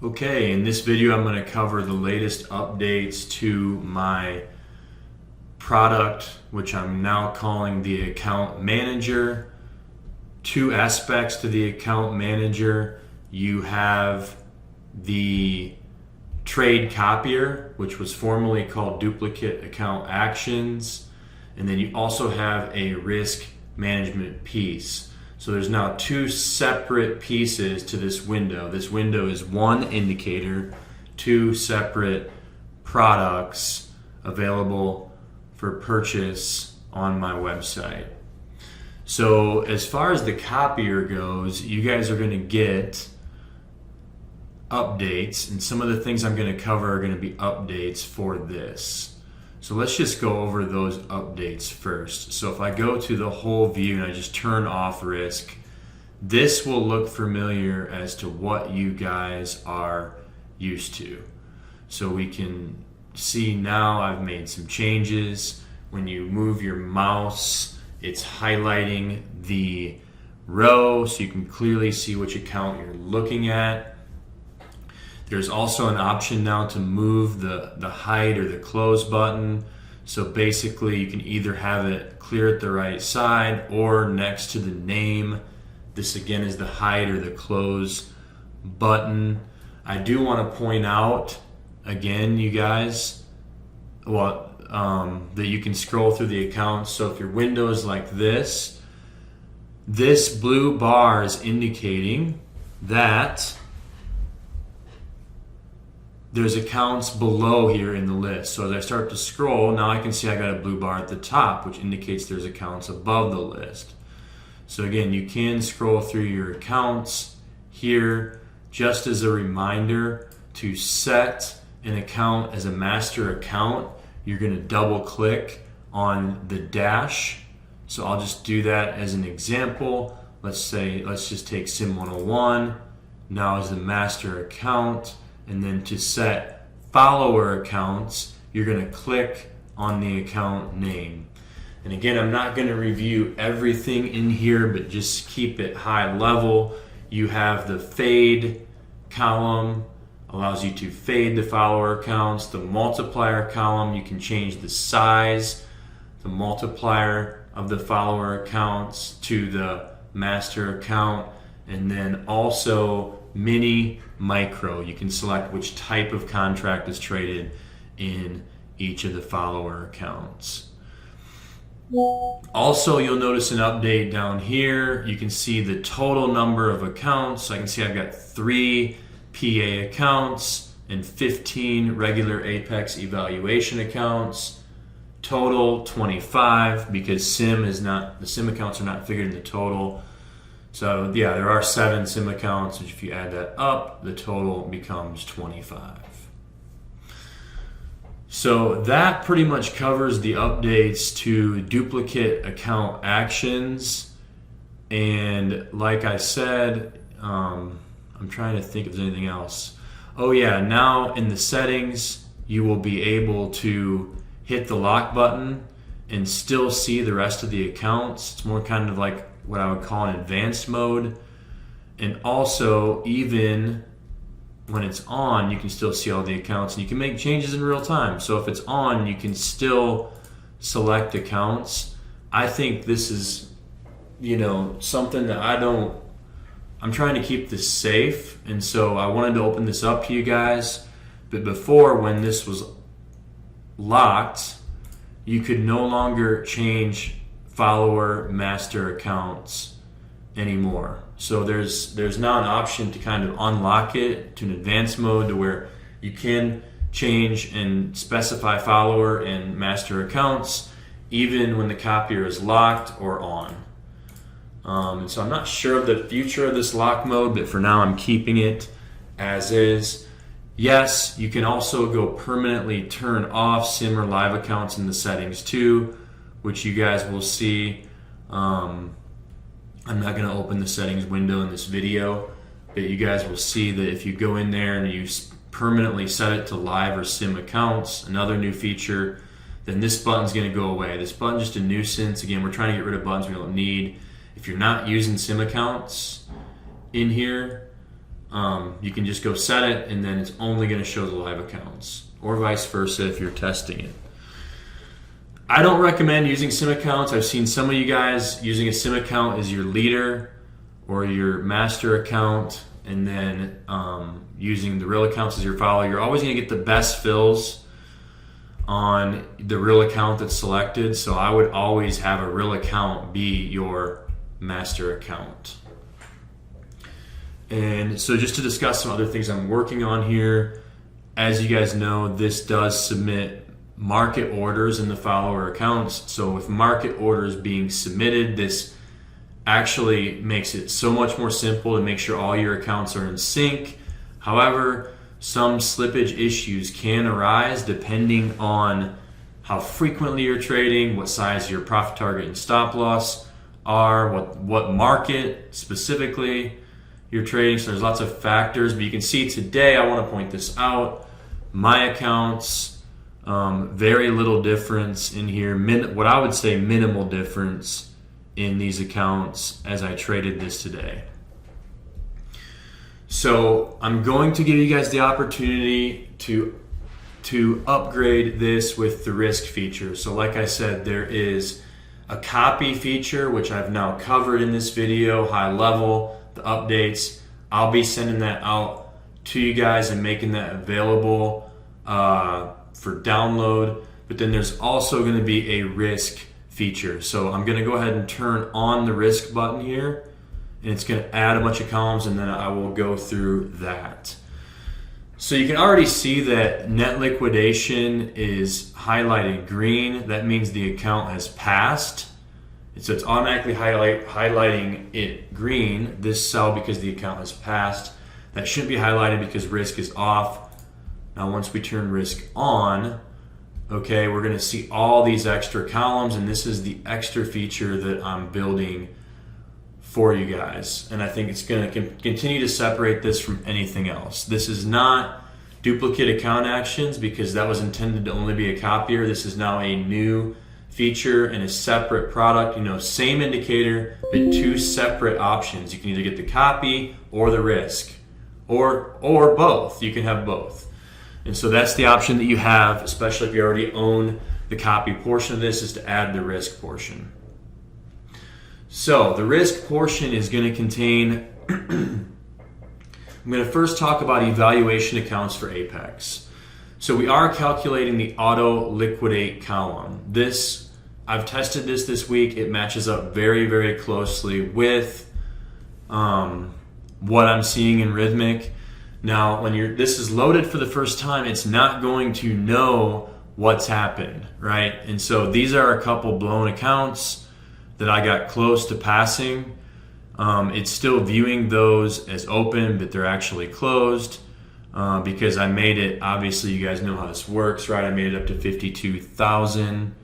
Okay, in this video I'm going to cover the latest updates to my product, which I'm now calling the account manager. Two aspects to the account manager. You have the trade copier, which was formerly called duplicate account actions, and then you also have a risk management piece. So there's now two separate pieces to this window. This window is one indicator, two separate products available for purchase on my website. So as far as the copier goes, you guys are going to get updates, and some of the things I'm going to cover are going to be updates for this. So let's just go over those updates first. So if I go to the whole view and I just turn off risk, this will look familiar as to what you guys are used to. So we can see now I've made some changes. When you move your mouse, it's highlighting the row so you can clearly see which account you're looking at. There's also an option now to move the hide or the close button. So basically you can either have it clear at the right side or next to the name. This again is the hide or the close button. I do want to point out again, you guys, that you can scroll through the accounts. So if your window is like this blue bar is indicating that there's accounts below here in the list. So as I start to scroll, now I can see I got a blue bar at the top, which indicates there's accounts above the list. So again, you can scroll through your accounts here. Just as a reminder, to set an account as a master account, you're going to double click on the dash. So I'll just do that as an example. Let's just take Sim 101 now as the master account. And then to set follower accounts, you're going to click on the account name. And again, I'm not going to review everything in here, but just keep it high level. You have the fade column, allows you to fade the follower accounts. The multiplier column, you can change the size, the multiplier of the follower accounts to the master account. And then also mini, micro. You can select which type of contract is traded in each of the follower accounts. Also, you'll notice an update down here. You can see the total number of accounts. I can see I've got 3 PA accounts and 15 regular Apex evaluation accounts. Total 25 because the SIM accounts are not figured in the total. So yeah, there are 7 SIM accounts, which if you add that up, the total becomes 25. So that pretty much covers the updates to duplicate account actions. And like I said, I'm trying to think if there's anything else. Oh yeah, now in the settings, you will be able to hit the lock button and still see the rest of the accounts. It's more kind of like what I would call an advanced mode. And also, even when it's on, you can still see all the accounts and you can make changes in real time. So if it's on, you can still select accounts. I think this is, something that I'm trying to keep this safe. And so I wanted to open this up to you guys. But before, when this was locked, you could no longer change follower master accounts anymore. So there's now an option to kind of unlock it to an advanced mode to where you can change and specify follower and master accounts even when the copier is locked or on. And so I'm not sure of the future of this lock mode, but for now I'm keeping it as is. Yes, you can also go permanently turn off SIM or live accounts in the settings too, which you guys will see. I'm not going to open the settings window in this video, but you guys will see that if you go in there and you permanently set it to live or SIM accounts, another new feature, then this button's going to go away. This button's just a nuisance. Again, we're trying to get rid of buttons we don't need. If you're not using SIM accounts in here, You can just go set it, and then it's only going to show the live accounts, or vice versa if you're testing it. I don't recommend using sim accounts. I've seen some of you guys using a sim account as your leader or your master account, and then using the real accounts as your follower. You're always going to get the best fills on the real account that's selected, so I would always have a real account be your master account. And so just to discuss some other things I'm working on here, as you guys know, this does submit market orders in the follower accounts. So with market orders being submitted, this actually makes it so much more simple to make sure all your accounts are in sync. However, some slippage issues can arise depending on how frequently you're trading, what size your profit target and stop loss are, what market specifically you're trading. So there's lots of factors, but you can see today, I want to point this out, my accounts, very little difference in here, what I would say minimal difference in these accounts as I traded this today. So I'm going to give you guys the opportunity to upgrade this with the risk feature. So like I said, there is a copy feature, which I've now covered in this video, high level, the updates. I'll be sending that out to you guys and making that available for download. But then there's also going to be a risk feature. So I'm going to go ahead and turn on the risk button here, and it's going to add a bunch of columns, and then I will go through that. So you can already see that net liquidation is highlighted green. That means the account has passed. So it's automatically highlighting it green, this cell, because the account has passed. That shouldn't be highlighted because risk is off. Now once we turn risk on, okay, we're going to see all these extra columns, and this is the extra feature that I'm building for you guys. And I think it's going to continue to separate this from anything else. This is not duplicate account actions because that was intended to only be a copier. This is now a new feature and a separate product, same indicator, but two separate options. You can either get the copy or the risk, or both. You can have both. And so that's the option that you have, especially if you already own the copy portion of this, is to add the risk portion. So the risk portion is going to contain, I'm going to first talk about evaluation accounts for Apex. So we are calculating the auto liquidate column. I've tested this week. It matches up very, very closely with what I'm seeing in Rhythmic. Now, when this is loaded for the first time, it's not going to know what's happened, right? And so these are a couple blown accounts that I got close to passing. It's still viewing those as open, but they're actually closed because I made it, obviously you guys know how this works, right? I made it up to 52,000,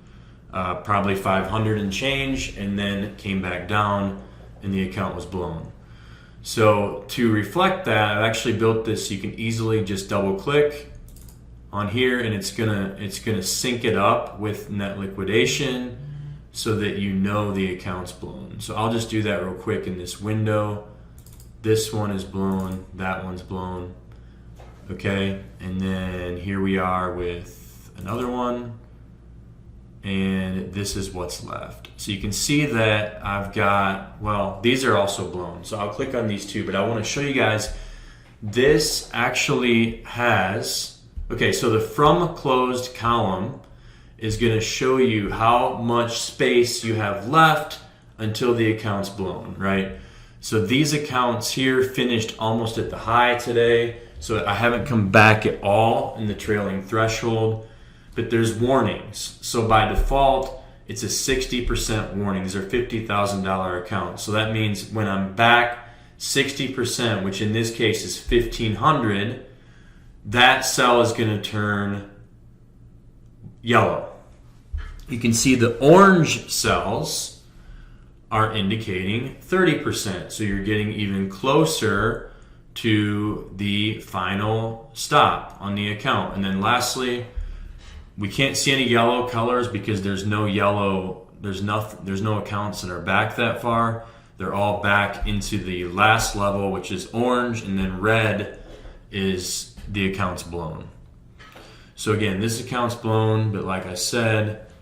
probably 500 and change, and then came back down and the account was blown. So to reflect that, I've actually built this so you can easily just double click on here, and it's gonna sync it up with net liquidation so that you know the account's blown. So I'll just do that real quick in this window. This one is blown, that one's blown. Okay, and then here we are with another one, and this is what's left. So you can see that I've got, well, these are also blown. So I'll click on these two, but I want to show you guys, this actually has, okay, so the from closed column is going to show you how much space you have left until the account's blown, right? So these accounts here finished almost at the high today. So I haven't come back at all in the trailing threshold. But there's warnings. So by default, it's a 60% warning. These are $50,000 accounts. So that means when I'm back 60%, which in this case is 1,500, that cell is going to turn yellow. You can see the orange cells are indicating 30%. So you're getting even closer to the final stop on the account. And then lastly, we can't see any yellow colors because there's no yellow, there's no accounts that are back that far. they're all back into the last level, which is orange, and then red is the account's blown. So again, this account's blown, but like I said,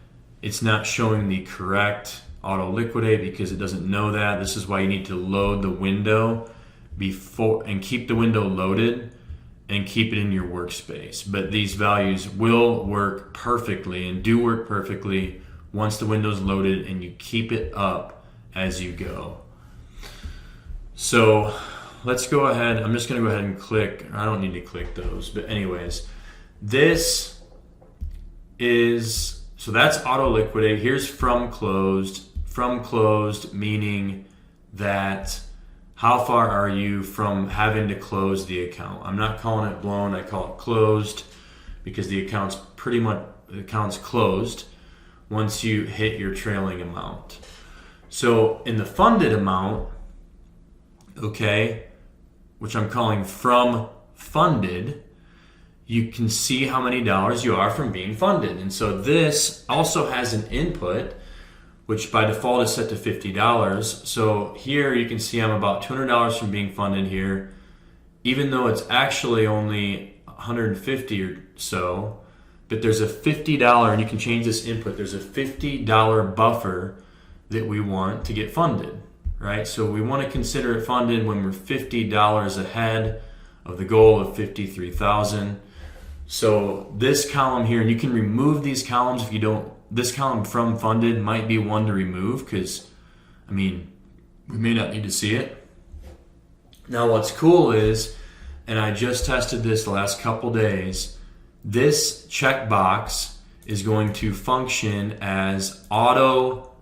it's not showing the correct auto liquidate because it doesn't know that. This is why you need to load the window before and keep the window loaded and keep it in your workspace. But these values will work perfectly and do work perfectly once the window's loaded and you keep it up as you go. So let's go ahead. I'm just going to go ahead and click. I don't need to click those, but anyways, this is, so that's auto liquidate. Here's from closed. From closed meaning that how far are you from having to close the account? I'm not calling it blown, I call it closed because the account's closed once you hit your trailing amount. So in the funded amount, okay, which I'm calling from funded, you can see how many dollars you are from being funded. And so this also has an input, which by default is set to $50. So here you can see I'm about $200 from being funded here, even though it's actually only $150 or so, but there's a $50, and you can change this input, there's a $50 buffer that we want to get funded, right? So we want to consider it funded when we're $50 ahead of the goal of $53,000. So this column here, and you can remove these columns if you don't. This column from funded might be one to remove because, I mean, we may not need to see it. Now what's cool is, and I just tested this the last couple days, this checkbox is going to function as auto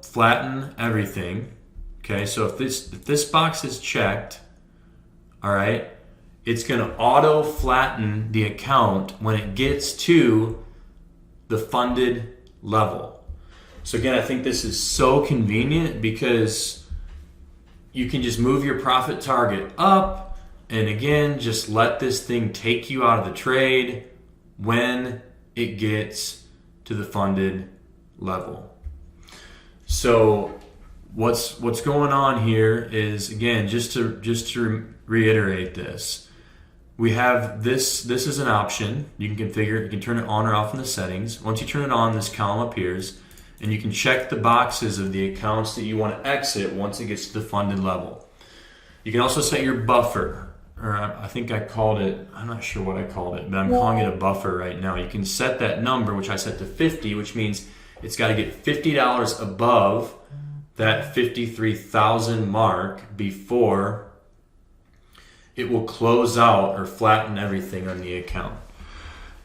flatten everything. Okay, so if this box is checked, all right, it's going to auto flatten the account when it gets to the funded level. So again, I think this is so convenient because you can just move your profit target up and again, just let this thing take you out of the trade when it gets to the funded level. So what's going on here is, again, just to reiterate this, we have this is an option. You can configure it, you can turn it on or off in the settings. Once you turn it on, this column appears, and you can check the boxes of the accounts that you want to exit once it gets to the funded level. You can also set your buffer, or I think I called it, I'm not sure what I called it, but I'm calling it a buffer right now. You can set that number, which I set to 50, which means it's got to get $50 above that 53,000 mark before it will close out or flatten everything on the account.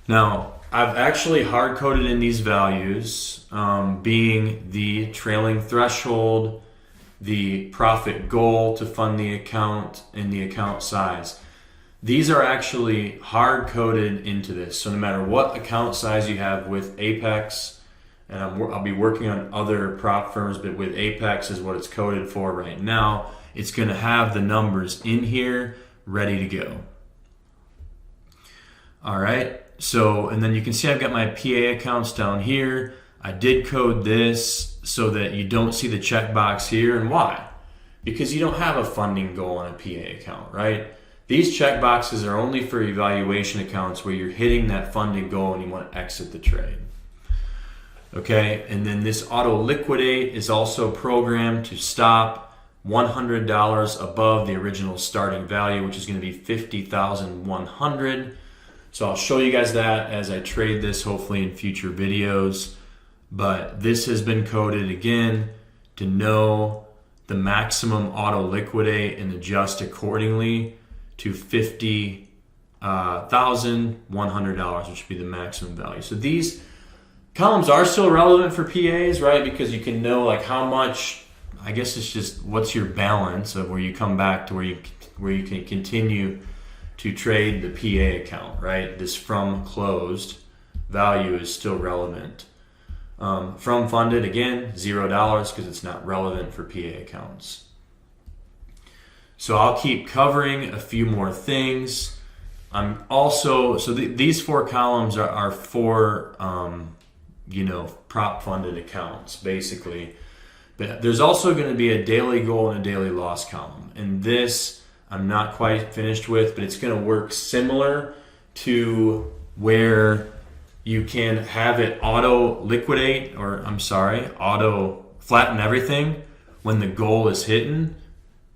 Now, I've actually hard-coded in these values, being the trailing threshold, the profit goal to fund the account, and the account size. These are actually hard-coded into this. So no matter what account size you have with Apex, and I'll be working on other prop firms, but with Apex is what it's coded for right now, it's going to have the numbers in here ready to go. All right, so, and then you can see I've got my PA accounts down here. I did code this so that you don't see the checkbox here. And why? Because you don't have a funding goal on a PA account, right? These checkboxes are only for evaluation accounts where you're hitting that funding goal and you want to exit the trade. Okay, and then this auto liquidate is also programmed to stop $100 above the original starting value, which is going to be $50,100. So I'll show you guys that as I trade this, hopefully in future videos. But this has been coded again to know the maximum auto liquidate and adjust accordingly to $50,100, which would be the maximum value. So these columns are still relevant for PAs, right? Because you can know like how much, I guess it's just what's your balance of where you come back to where you can continue to trade the PA account, right? This from closed value is still relevant. From funded, again, $0 because it's not relevant for PA accounts. So I'll keep covering a few more things. I'm also, so these four columns are for, prop funded accounts, basically. But there's also going to be a daily goal and a daily loss column. And this I'm not quite finished with, but it's going to work similar to where you can have it auto liquidate, or auto flatten everything when the goal is hidden.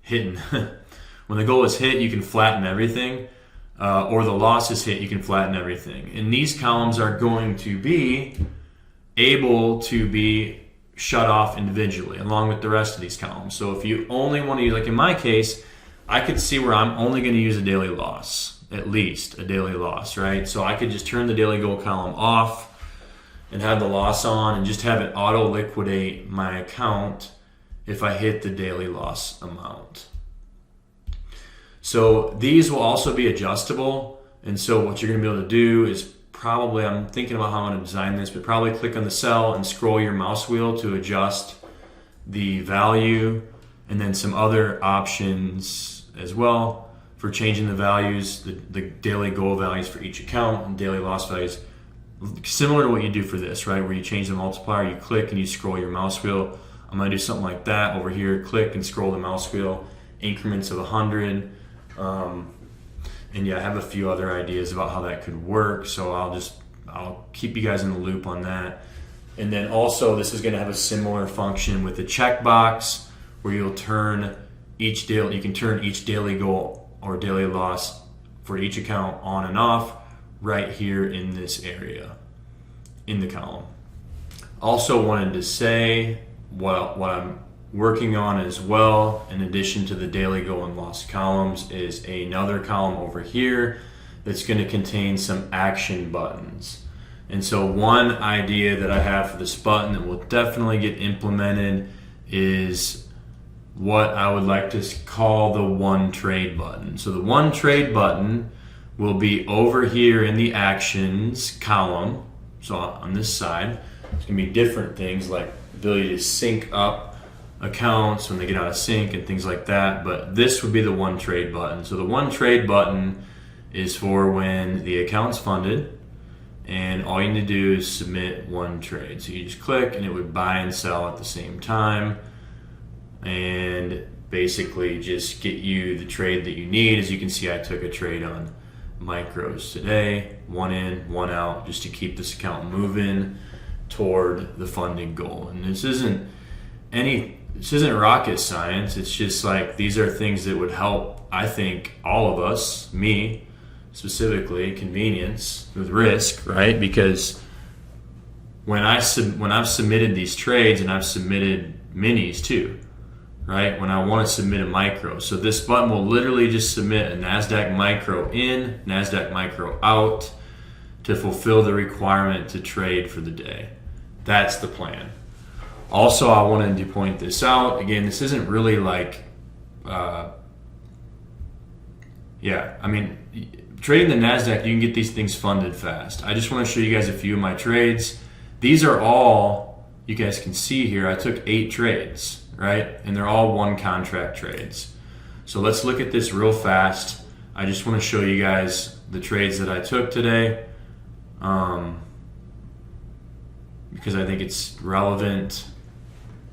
When the goal is hit, you can flatten everything, or the loss is hit, you can flatten everything. And these columns are going to be able to be shut off individually along with the rest of these columns. So if you only want to use, like in my case, I could see where I'm only going to use a daily loss, at least a daily loss, right? So I could just turn the daily goal column off and have the loss on and just have it auto liquidate my account if I hit the daily loss amount. So these will also be adjustable. And so what you're going to be able to do is probably, I'm thinking about how I'm going to design this, but probably click on the cell and scroll your mouse wheel to adjust the value, and then some other options as well for changing the values, the daily goal values for each account and daily loss values. Similar to what you do for this, right? Where you change the multiplier, you click and you scroll your mouse wheel. I'm going to do something like that over here. Click and scroll the mouse wheel, increments of 100. And yeah, I have a few other ideas about how that could work. So I'll keep you guys in the loop on that. And then also this is going to have a similar function with the checkbox where you can turn each daily goal or daily loss for each account on and off right here in this area in the column. Also wanted to say what I'm working on as well, in addition to the daily goal and loss columns, is another column over here that's going to contain some action buttons. And so one idea that I have for this button that will definitely get implemented is what I would like to call the one trade button. So the one trade button will be over here in the actions column. So on this side, it's going to be different things like ability to sync up accounts when they get out of sync and things like that. But this would be the one trade button. So the one trade button is for when the account's funded and all you need to do is submit one trade. So you just click and it would buy and sell at the same time and basically just get you the trade that you need. As you can see, I took a trade on micros today, one in, one out, just to keep this account moving toward the funding goal. And this isn't rocket science. It's just like, these are things that would help, I think, all of us, me specifically, convenience with risk, right? Because when I've submitted these trades, and I've submitted minis too, right? When I want to submit a micro. So this button will literally just submit a NASDAQ micro in, NASDAQ micro out to fulfill the requirement to trade for the day. That's the plan. Also, I wanted to point this out. Again, this isn't really like, trading the NASDAQ, you can get these things funded fast. I just want to show you guys a few of my trades. These are all, you guys can see here, I took 8 trades, right? And they're all one contract trades. So let's look at this real fast. I just want to show you guys the trades that I took today, because I think it's relevant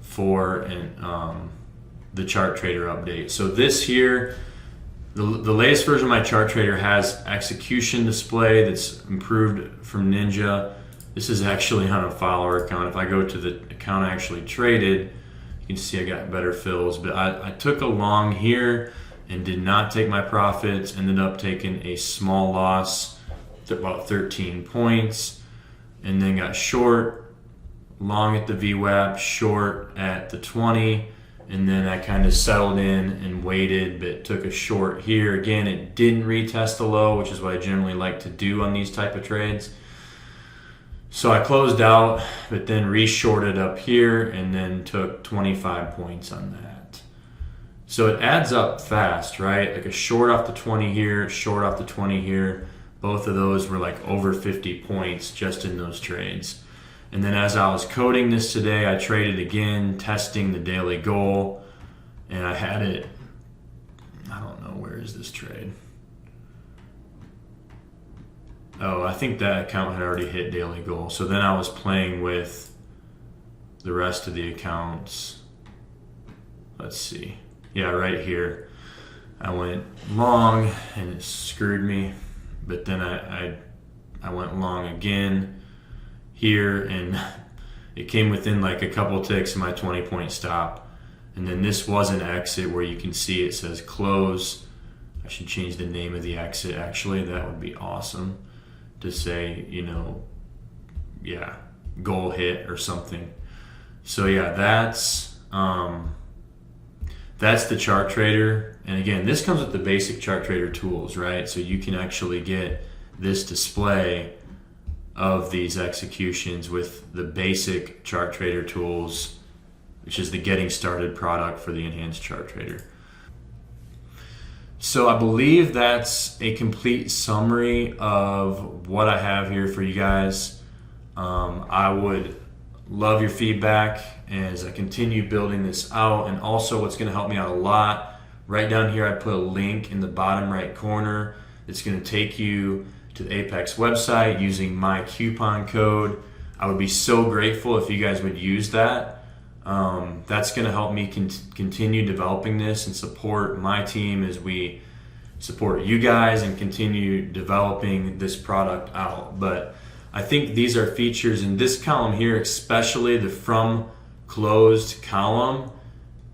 for the chart trader update. So this here, the latest version of my chart trader has execution display that's improved from Ninja. This is actually on a follower account. If I go to the account I actually traded, you can see I got better fills. But I took a long here and did not take my profits. Ended up taking a small loss, about 13 points, and then got short, long at the VWAP, short at the 20, and then I kind of settled in and waited, but took a short here. Again, it didn't retest the low, which is what I generally like to do on these type of trades. So I closed out, but then re-shorted up here and then took 25 points on that. So it adds up fast, right? Like a short off the 20 here, short off the 20 here. Both of those were like over 50 points just in those trades. And then as I was coding this today, I traded again, testing the daily goal, and I had it, I don't know, where is this trade? Oh, I think that account had already hit daily goal. So then I was playing with the rest of the accounts let's see. Yeah, right here. I went long and it screwed me, but then I went long again here, and it came within like a couple ticks of my 20-point stop. And then this was an exit where you can see it says close. I should change the name of the exit, actually. That would be awesome to say, you know, yeah, goal hit or something. So yeah, that's the chart trader. And again, this comes with the basic chart trader tools, right? So you can actually get this display of these executions with the basic chart trader tools, which is the getting started product for the enhanced chart trader. So I believe that's a complete summary of what I have here for you guys. I would love your feedback as I continue building this out. And also what's going to help me out a lot, right down here I put a link in the bottom right corner. It's going to take you to the Apex website using my coupon code. I would be so grateful if you guys would use that. That's going to help me continue developing this and support my team as we support you guys and continue developing this product out. But I think these are features in this column here, especially the from closed column.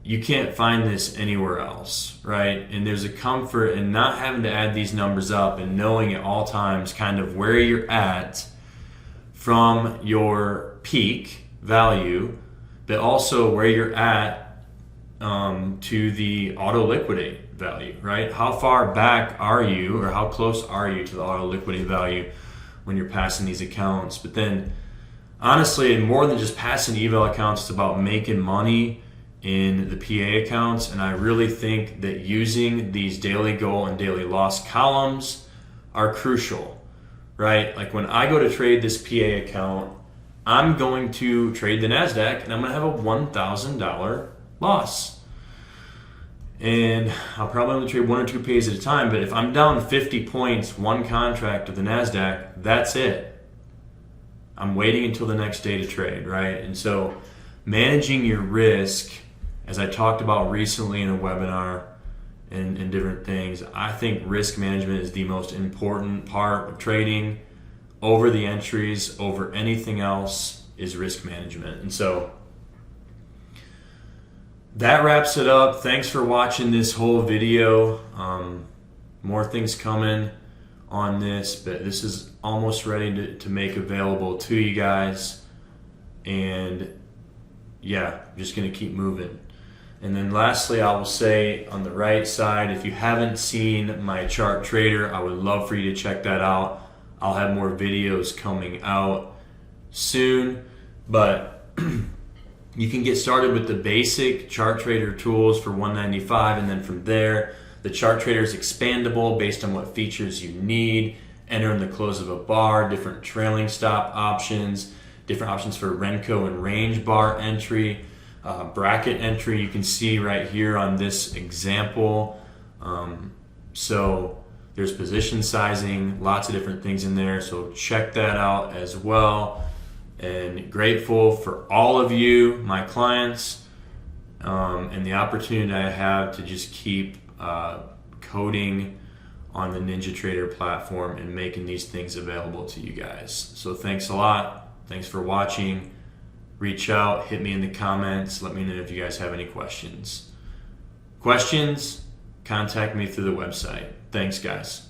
You can't find this anywhere else, right? And there's a comfort in not having to add these numbers up and knowing at all times kind of where you're at from your peak value, but also where you're at to the auto liquidate value, right? How far back are you, or how close are you to the auto liquidate value when you're passing these accounts? But then honestly, more than just passing eval accounts, it's about making money in the PA accounts. And I really think that using these daily goal and daily loss columns are crucial, right? Like when I go to trade this PA account, I'm going to trade the NASDAQ and I'm going to have a $1,000 loss. And I'll probably only trade 1 or 2 PAs at a time, but if I'm down 50 points, one contract of the NASDAQ, that's it. I'm waiting until the next day to trade, right? And so managing your risk, as I talked about recently in a webinar and different things, I think risk management is the most important part of trading. Over the entries, over anything else, is risk management. And so that wraps it up. Thanks for watching this whole video. More things coming on this, but this is almost ready to make available to you guys. And yeah, I'm just going to keep moving. And then lastly, I will say on the right side, if you haven't seen my chart trader, I would love for you to check that out. I'll have more videos coming out soon, but you can get started with the basic chart trader tools for $195, and then from there, the chart trader is expandable based on what features you need. Enter in the close of a bar, different trailing stop options, different options for Renko and range bar entry, bracket entry. You can see right here on this example. So there's position sizing, lots of different things in there. So check that out as well. And grateful for all of you, my clients, and the opportunity I have to just keep coding on the NinjaTrader platform and making these things available to you guys. So thanks a lot. Thanks for watching. Reach out, hit me in the comments. Let me know if you guys have any questions. Contact me through the website. Thanks, guys.